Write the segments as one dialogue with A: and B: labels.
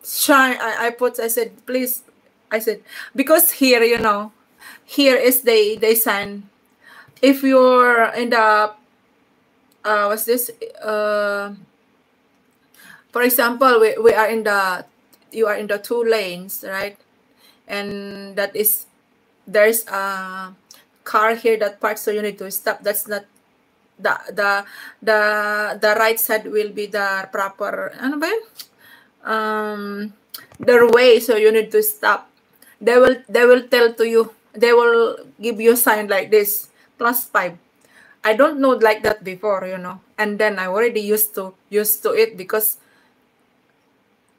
A: shine. I said, please. I said, because here, you know, here is they sign. If you're in the what's this? For example, we are in the, you are in the 2 lanes, right? And that is, there's a car here that parks, so you need to stop. That's not the right side will be the proper, ano ba yun? Their way, so you need to stop. They will tell to you, they will give you a sign like this, +5. I don't know like that before, you know, and then I already used to it, because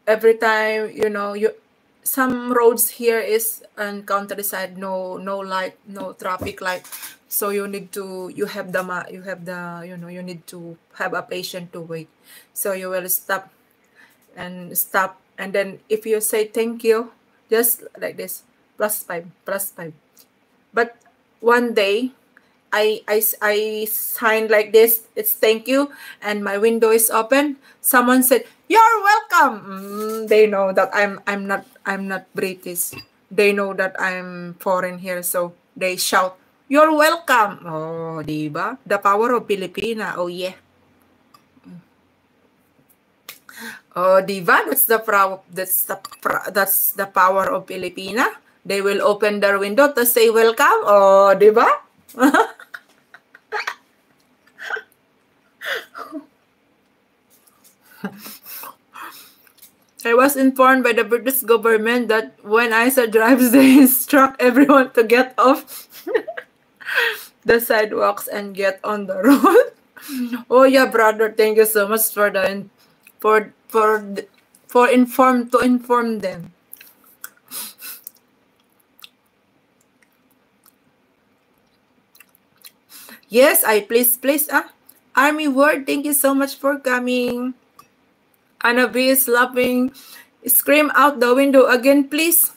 A: every time, you know, some roads here is on countryside, no light, no traffic light, so you need to, you have the, you know, you need to have a patient to wait, so you will stop, and then if you say thank you, just like this, +5, +5. But one day I signed like this, it's thank you, and my window is open. Someone said, "You're welcome." They know that I'm not British. They know that I'm foreign here, so they shout, "You're welcome." Oh, diba? The power of Filipina. Oh yeah. Oh, diba? That's the power of Filipina. They will open their window to say welcome. Oh, diba? I was informed by the British government that when ISA drives, they instruct everyone to get off the sidewalks and get on the road. Oh yeah, brother, thank you so much for the inform them. Yes, I please Army Word, thank you so much for coming. Anna B is laughing. Scream out the window again, please.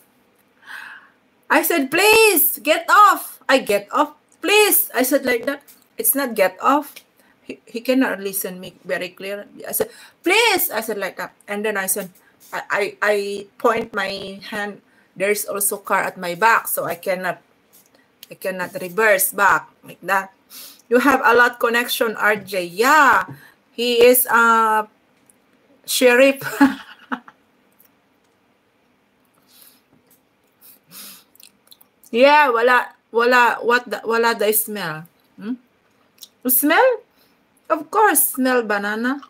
A: I said, please, get off. I get off, please. I said like that. It's not get off. He cannot listen me very clear. I said, please. I said like that. And then I said, I point my hand. There's also car at my back, so I cannot reverse back like that. You have a lot connection, RJ. Yeah, he is a sheriff. Yeah, wala the smell. Smell? Of course, smell banana.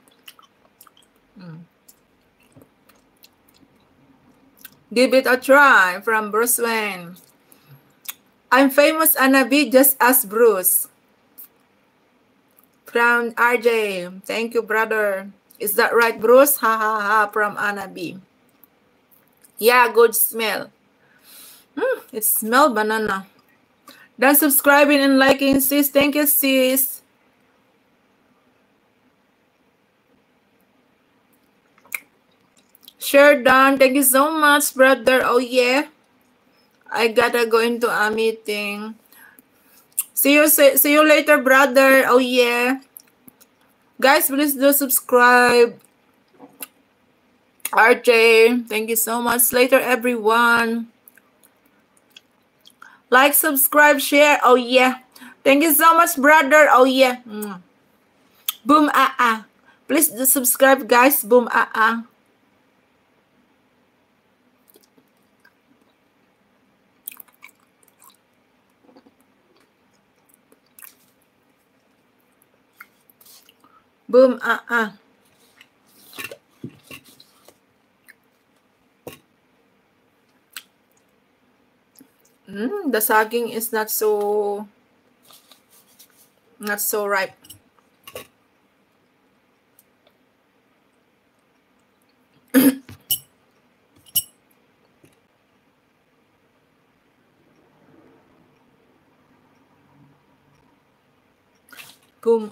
A: Give it a try from Bruce Wayne. I'm famous, Anabi, just as Bruce. From RJ. Thank you, brother. Is that right, Bruce? Ha ha ha, from Anabi. Yeah, good smell. It smell banana. Done subscribing and liking, sis. Thank you, sis. Sure done. Thank you so much, brother. Oh yeah. I gotta go into a meeting. See you later, brother. Oh yeah. Guys, please do subscribe. RJ, thank you so much. Later, everyone. Like, subscribe, share. Oh yeah. Thank you so much, brother. Oh yeah. Boom Please do subscribe, guys. Boom Boom The saging is not so ripe. Boom